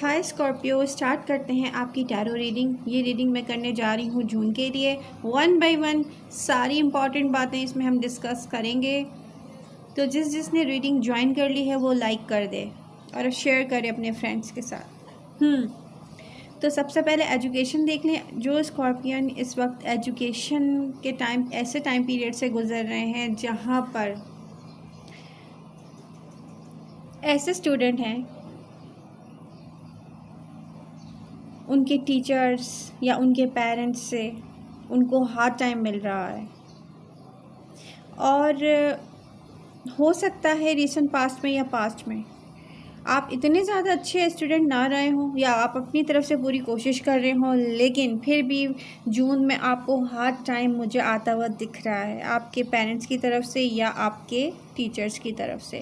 हाय Scorpio, start करते हैं आपकी टैरो रीडिंग। ये रीडिंग मैं करने जा रही हूँ जून के लिए। 1 बाय 1 सारी इम्पॉर्टेंट बातें इसमें हम डिस्कस करेंगे। तो जिसने रीडिंग ज्वाइन कर ली है वो लाइक कर दे और शेयर करे अपने फ्रेंड्स के साथ। तो सबसे पहले एजुकेशन देख लें। जो स्कॉर्पियन इस वक्त एजुकेशन के ऐसे टाइम पीरियड से गुजर रहे हैं जहाँ पर ऐसे स्टूडेंट हैं, उनके टीचर्स या उनके पेरेंट्स से उनको हार्ड टाइम मिल रहा है। और हो सकता है रिसेंट पास्ट में या पास्ट में आप इतने ज़्यादा अच्छे स्टूडेंट ना रहे हों या आप अपनी तरफ से पूरी कोशिश कर रहे हों, लेकिन फिर भी जून में आपको हार्ड टाइम मुझे आता हुआ दिख रहा है आपके पेरेंट्स की तरफ से या आपके टीचर्स की तरफ से।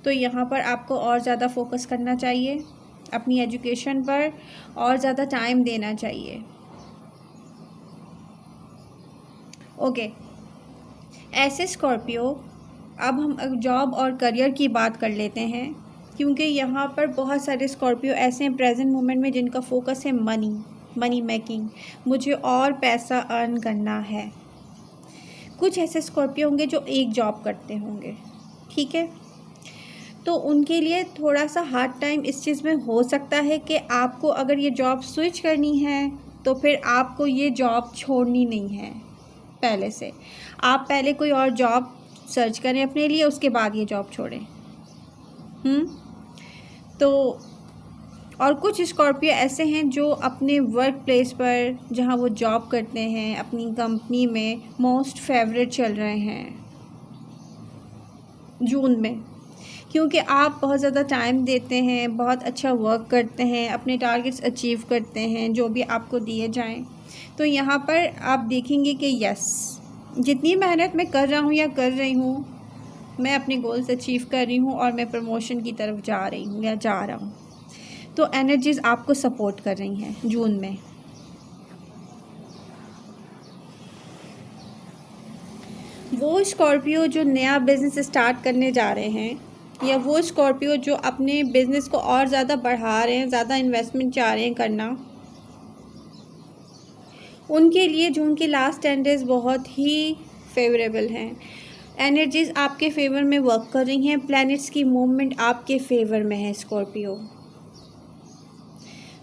तो यहाँ पर आपको और ज़्यादा फोकस करना चाहिए, अपनी एजुकेशन पर और ज़्यादा टाइम देना चाहिए। ओके, ऐसे स्कॉर्पियो अब हम जॉब और करियर की बात कर लेते हैं, क्योंकि यहाँ पर बहुत सारे स्कॉर्पियो ऐसे हैं प्रेजेंट मोमेंट में जिनका फोकस है मनी मेकिंग। मुझे और पैसा अर्न करना है। कुछ ऐसे स्कॉर्पियो होंगे जो एक जॉब करते होंगे, ठीक है। तो उनके लिए थोड़ा सा हार्ड टाइम इस चीज़ में हो सकता है कि आपको अगर ये जॉब स्विच करनी है तो फिर आपको ये जॉब छोड़नी नहीं है। पहले से आप पहले कोई और जॉब सर्च करें अपने लिए, उसके बाद ये जॉब छोड़ें। तो और कुछ स्कॉर्पियो ऐसे हैं जो अपने वर्क प्लेस पर जहाँ वो जॉब करते हैं अपनी कंपनी में मोस्ट फेवरेट चल रहे हैं जून में, क्योंकि आप बहुत ज़्यादा टाइम देते हैं, बहुत अच्छा वर्क करते हैं, अपने टारगेट्स अचीव करते हैं जो भी आपको दिए जाएं। तो यहाँ पर आप देखेंगे कि यस, जितनी मेहनत मैं कर रहा हूँ या कर रही हूँ, मैं अपने गोल्स अचीव कर रही हूँ और मैं प्रमोशन की तरफ जा रही हूँ या जा रहा हूँ। तो एनर्जीज़ आपको सपोर्ट कर रही हैं जून में। वो स्कॉर्पियो जो नया बिज़नेस स्टार्ट करने जा रहे हैं या वो स्कॉर्पियो जो अपने बिज़नेस को और ज़्यादा बढ़ा रहे हैं, ज़्यादा इन्वेस्टमेंट चाह रहे हैं करना, उनके लिए जून के लास्ट 10 डेज़ बहुत ही फेवरेबल हैं। एनर्जीज़ आपके फेवर में वर्क कर रही हैं, प्लैनेट्स की मूवमेंट आपके फेवर में है स्कॉर्पियो।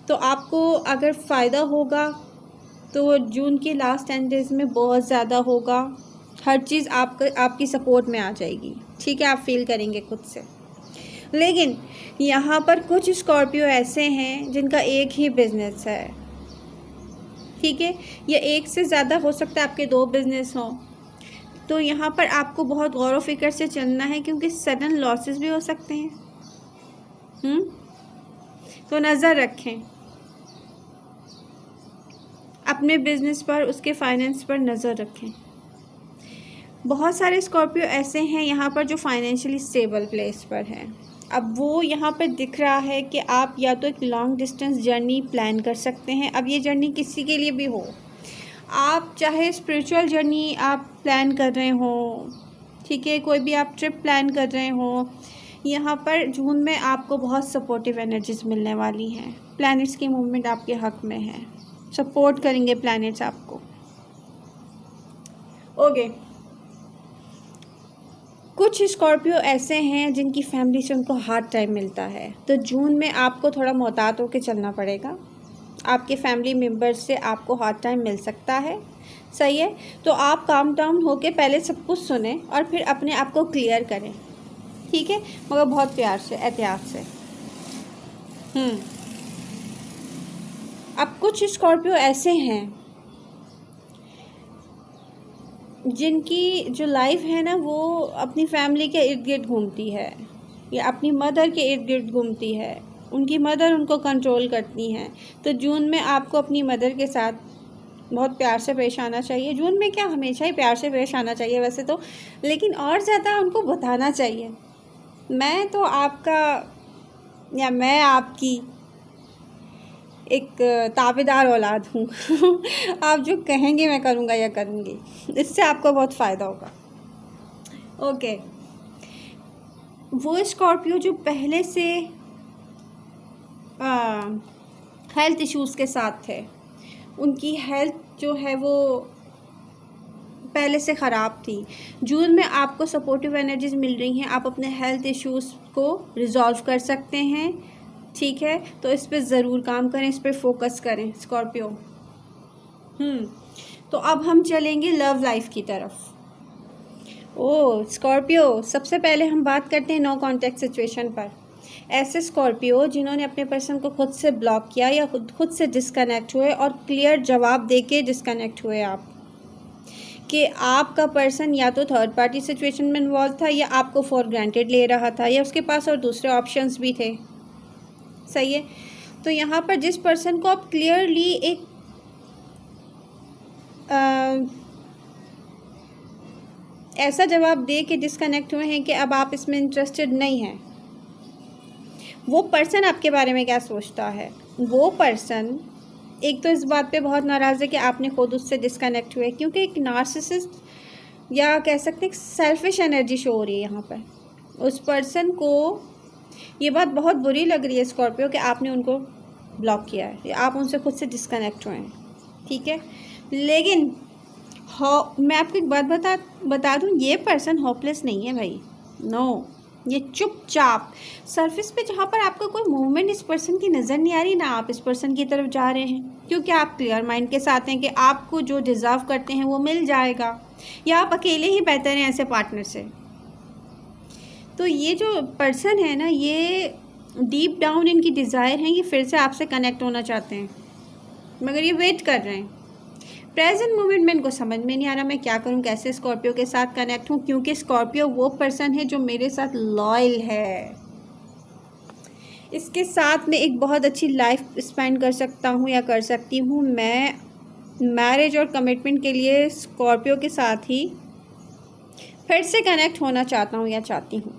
तो आपको अगर फ़ायदा होगा तो जून के लास्ट 10 डेज़ में बहुत ज़्यादा होगा। हर चीज़ आपकी सपोर्ट में आ जाएगी, ठीक है। आप फील करेंगे खुद से। लेकिन यहाँ पर कुछ स्कॉर्पियो ऐसे हैं जिनका एक ही बिज़नेस है, ठीक है, या एक से ज़्यादा हो सकता है आपके 2 बिज़नेस हों। तो यहाँ पर आपको बहुत गौर व फिक्र से चलना है, क्योंकि सडन लॉसेस भी हो सकते हैं। तो नज़र रखें अपने बिज़नेस पर, उसके फाइनेंस पर नज़र रखें। बहुत सारे स्कॉर्पियो ऐसे हैं यहाँ पर जो फाइनेंशियली स्टेबल प्लेस पर हैं। अब वो यहाँ पर दिख रहा है कि आप या तो एक लॉन्ग डिस्टेंस जर्नी प्लान कर सकते हैं। अब ये जर्नी किसी के लिए भी हो, आप चाहे स्पिरिचुअल जर्नी आप प्लान कर रहे हो, ठीक है, कोई भी आप ट्रिप प्लान कर रहे हो, यहाँ पर जून में आपको बहुत सपोर्टिव एनर्जीज मिलने वाली हैं। प्लैनेट्स की मूवमेंट आपके हक में है, सपोर्ट करेंगे प्लैनेट्स आपको। ओके, कुछ स्कॉर्पियो ऐसे हैं जिनकी फैमिली से उनको हार्ड टाइम मिलता है। तो जून में आपको थोड़ा मोहतात होकर चलना पड़ेगा। आपके फैमिली मेम्बर्स से आपको हार्ड टाइम मिल सकता है, सही है। तो आप काम डाउन होकर पहले सब कुछ सुने और फिर अपने आप को क्लियर करें, ठीक है, मगर बहुत प्यार से, एहतियात से। अब कुछ स्कॉर्पियो ऐसे हैं जिनकी जो लाइफ है ना वो अपनी फैमिली के इर्द गिर्द घूमती है या अपनी मदर के इर्द गिर्द घूमती है। उनकी मदर उनको कंट्रोल करती हैं। तो जून में आपको अपनी मदर के साथ बहुत प्यार से पेश आना चाहिए। जून में क्या, हमेशा ही प्यार से पेश आना चाहिए वैसे तो, लेकिन और ज़्यादा उनको बताना चाहिए मैं तो आपका या मैं आपकी एक ताबेदार औलाद हूँ। आप जो कहेंगे मैं करूँगा या करूँगी, इससे आपको बहुत फ़ायदा होगा। ओके, वो स्कॉर्पियो जो पहले से दौरान हेल्थ इश्यूज़ के साथ थे, उनकी हेल्थ जो है वो पहले से ख़राब थी। जून में आपको सपोर्टिव एनर्जीज़ मिल रही हैं, आप अपने हेल्थ इश्यूज़ को रिजॉल्व कर सकते हैं, ठीक है। तो इस पे ज़रूर काम करें, इस पे फोकस करें स्कॉर्पियो। तो अब हम चलेंगे लव लाइफ की तरफ। स्कॉर्पियो, सबसे पहले हम बात करते हैं नो कॉन्टैक्ट सिचुएशन पर। ऐसे स्कॉर्पियो जिन्होंने अपने पर्सन को खुद से ब्लॉक किया या खुद से डिस्कनेक्ट हुए और क्लियर जवाब दे के डिस्कनेक्ट हुए आप, कि आपका पर्सन या तो थर्ड पार्टी सिचुएशन में इन्वॉल्व था या आपको फॉर ग्रांटेड ले रहा था या उसके पास और दूसरे ऑप्शंस भी थे, सही है। तो यहाँ पर जिस पर्सन को आप क्लियरली एक ऐसा जवाब दे के डिस्कनेक्ट हुए हैं कि अब आप इसमें इंटरेस्टेड नहीं हैं, वो पर्सन आपके बारे में क्या सोचता है? वो पर्सन एक तो इस बात पे बहुत नाराज़ है कि आपने खुद उससे डिस्कनेक्ट हुए, क्योंकि एक नार्सिसिस्ट या कह सकते हैं सेल्फिश एनर्जी शो हो रही है यहाँ पर। उस पर्सन को ये बात बहुत बुरी लग रही है स्कॉर्पियो कि आपने उनको ब्लॉक किया है या आप उनसे खुद से डिस्कनेक्ट हुए हैं, ठीक है। लेकिन मैं आपको एक बात बता दूँ, ये पर्सन होपलेस नहीं है भाई, नो। ये चुपचाप सरफेस पे जहाँ पर आपका कोई मूवमेंट इस पर्सन की नज़र नहीं आ रही ना, आप इस पर्सन की तरफ जा रहे हैं, क्योंकि आप क्लियर माइंड के साथ हैं कि आपको जो डिज़र्व करते हैं वो मिल जाएगा, या आप अकेले ही बेहतर हैं ऐसे पार्टनर से। तो ये जो पर्सन है ना, ये डीप डाउन इनकी डिज़ायर है, ये फिर से आपसे कनेक्ट होना चाहते हैं, मगर ये वेट कर रहे हैं। प्रेजेंट मोमेंट में इनको समझ में नहीं आ रहा मैं क्या करूं, कैसे स्कॉर्पियो के साथ कनेक्ट हूं, क्योंकि स्कॉर्पियो वो पर्सन है जो मेरे साथ लॉयल है, इसके साथ मैं एक बहुत अच्छी लाइफ स्पेंड कर सकता हूं या कर सकती हूं। मैं मैरिज और कमिटमेंट के लिए स्कॉर्पियो के साथ ही फिर से कनेक्ट होना चाहता हूं या चाहती हूं।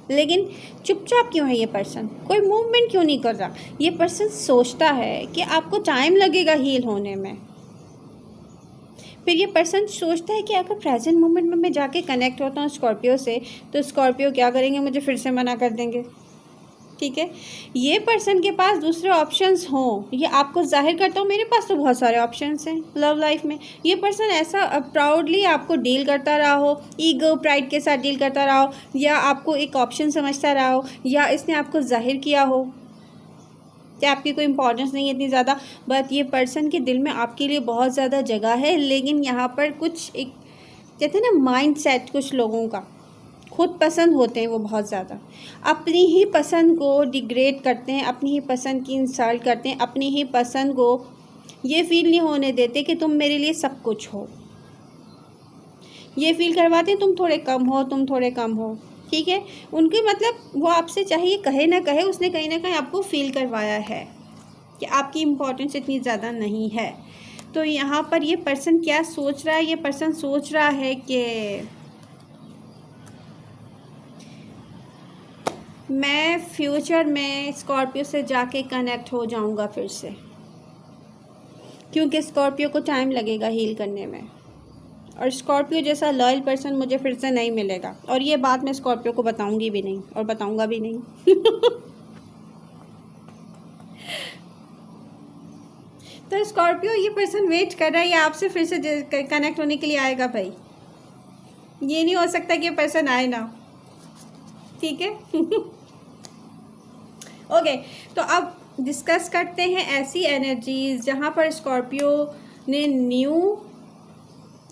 लेकिन चुपचाप क्यों है ये पर्सन, कोई मूवमेंट क्यों नहीं कर रहा? ये पर्सन सोचता है कि आपको टाइम लगेगा हील होने में। फिर ये पर्सन सोचता है कि अगर प्रेजेंट मोमेंट में मैं जाके कनेक्ट होता हूँ स्कॉर्पियो से, तो स्कॉर्पियो क्या करेंगे, मुझे फिर से मना कर देंगे, ठीक है। ये पर्सन के पास दूसरे ऑप्शंस हों, ये आपको जाहिर करता हूँ मेरे पास तो बहुत सारे ऑप्शंस हैं लव लाइफ में। ये पर्सन ऐसा प्राउडली आपको डील करता रहा हो, ईगो प्राइड के साथ डील करता रहा हो, या आपको एक ऑप्शन समझता रहा हो, या इसने आपको जाहिर किया हो कि आपकी कोई इंपॉर्टेंस नहीं है इतनी ज़्यादा, बट ये पर्सन के दिल में आपके लिए बहुत ज़्यादा जगह है। लेकिन यहाँ पर कुछ एक कहते हैं ना माइंड सेट, कुछ लोगों का खुद पसंद होते हैं वो बहुत ज़्यादा, अपनी ही पसंद को डिग्रेड करते हैं, अपनी ही पसंद की इंसल्ट करते हैं, अपनी ही पसंद को ये फील नहीं होने देते कि तुम मेरे लिए सब कुछ हो, ये फील करवाते हैं तुम थोड़े कम हो, तुम थोड़े कम हो, ठीक है। उनके मतलब वो आपसे चाहिए कहे ना कहे, उसने कहीं ना कहीं आपको फील करवाया है कि आपकी इम्पोर्टेंस इतनी ज़्यादा नहीं है। तो यहाँ पर ये पर्सन क्या सोच रहा है, ये पर्सन सोच रहा है कि मैं फ्यूचर में स्कॉर्पियो से जाके कनेक्ट हो जाऊंगा फिर से, क्योंकि स्कॉर्पियो को टाइम लगेगा हील करने में, और स्कॉर्पियो जैसा लॉयल पर्सन मुझे फिर से नहीं मिलेगा। और ये बात मैं स्कॉर्पियो को बताऊंगी भी नहीं और बताऊंगा भी नहीं। तो स्कॉर्पियो ये पर्सन वेट कर रहा है, ये आपसे फिर से कनेक्ट होने के लिए आएगा भाई, ये नहीं हो सकता कि ये पर्सन आए ना, ठीक है। ओके, तो अब डिस्कस करते हैं ऐसी एनर्जीज जहाँ पर स्कॉर्पियो ने न्यू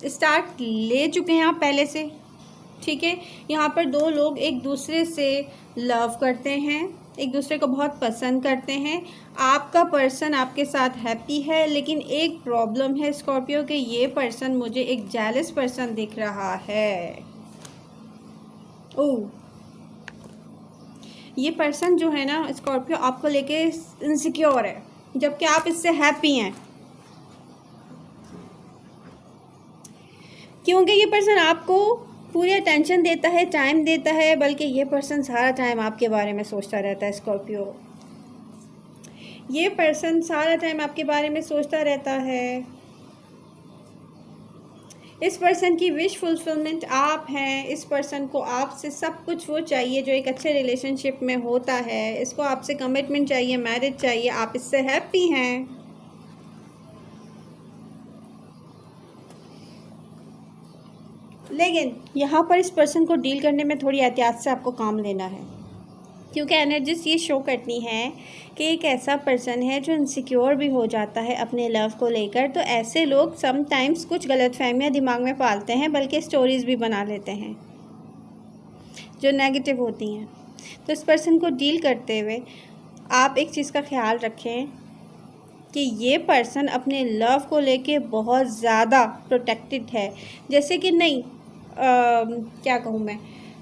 स्टार्ट ले चुके हैं आप पहले से, ठीक है। यहाँ पर दो लोग एक दूसरे से लव करते हैं, एक दूसरे को बहुत पसंद करते हैं, आपका पर्सन आपके साथ हैप्पी है। लेकिन एक प्रॉब्लम है स्कॉर्पियो के, ये पर्सन मुझे एक जेलस पर्सन दिख रहा है। ओह, ये पर्सन जो है ना स्कॉर्पियो आपको लेके इनसिक्योर है, जबकि आप इससे हैप्पी हैं, क्योंकि ये पर्सन आपको पूरी अटेंशन देता है, टाइम देता है, बल्कि ये पर्सन सारा टाइम आपके बारे में सोचता रहता है। स्कॉर्पियो, ये पर्सन सारा टाइम आपके बारे में सोचता रहता है इस पर्सन की विश फुलफिलमेंट आप हैं। इस पर्सन को आपसे सब कुछ वो चाहिए जो एक अच्छे रिलेशनशिप में होता है। इसको आपसे कमिटमेंट चाहिए, मैरिज चाहिए, आप इससे हैप्पी हैं। लेकिन यहाँ पर इस पर्सन को डील करने में थोड़ी एहतियात से आपको काम लेना है, क्योंकि एनर्जीज ये शो करती हैं कि एक ऐसा पर्सन है जो इनसिक्योर भी हो जाता है अपने लव को लेकर। तो ऐसे लोग समटाइम्स कुछ गलतफहमियां दिमाग में पालते हैं, बल्कि स्टोरीज़ भी बना लेते हैं जो नेगेटिव होती हैं। तो इस पर्सन को डील करते हुए आप एक चीज़ का ख्याल रखें कि ये पर्सन अपने लव को लेके बहुत ज़्यादा प्रोटेक्टेड है। जैसे कि नहीं क्या कहूँ मैं,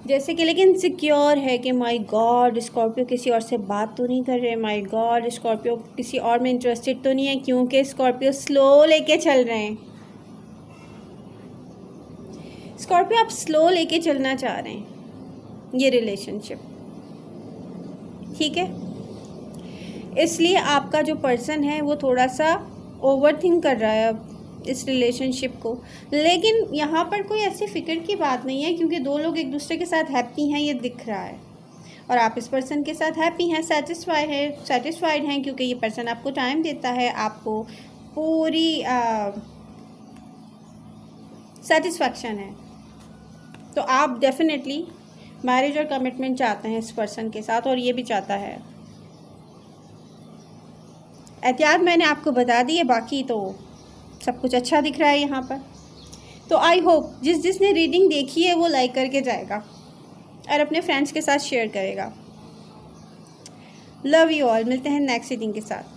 जैसे कि लेकिन सिक्योर है कि माय गॉड स्कॉर्पियो किसी और से बात तो नहीं कर रहे, माय गॉड स्कॉर्पियो किसी और में इंटरेस्टेड तो नहीं है, क्योंकि स्कॉर्पियो स्लो लेके चल रहे हैं। स्कॉर्पियो आप स्लो लेके चलना चाह रहे हैं ये रिलेशनशिप, ठीक है। इसलिए आपका जो पर्सन है वो थोड़ा सा ओवरथिंक कर रहा है इस रिलेशनशिप को। लेकिन यहाँ पर कोई ऐसी फ़िक्र की बात नहीं है, क्योंकि दो लोग एक दूसरे के साथ हैप्पी हैं, ये दिख रहा है। और आप इस पर्सन के साथ हैप्पी हैं, सेटिस्फाइड हैं, क्योंकि ये पर्सन आपको टाइम देता है, आपको पूरी सेटिस्फैक्शन है। तो आप डेफिनेटली मैरिज और कमिटमेंट चाहते हैं इस पर्सन के साथ, और ये भी चाहता है। एहतियात मैंने आपको बता दी है, बाकी तो सब कुछ अच्छा दिख रहा है यहाँ पर। तो आई होप जिसने रीडिंग देखी है वो लाइक करके जाएगा और अपने फ्रेंड्स के साथ शेयर करेगा। लव यू ऑल, मिलते हैं नेक्स्ट रीडिंग के साथ।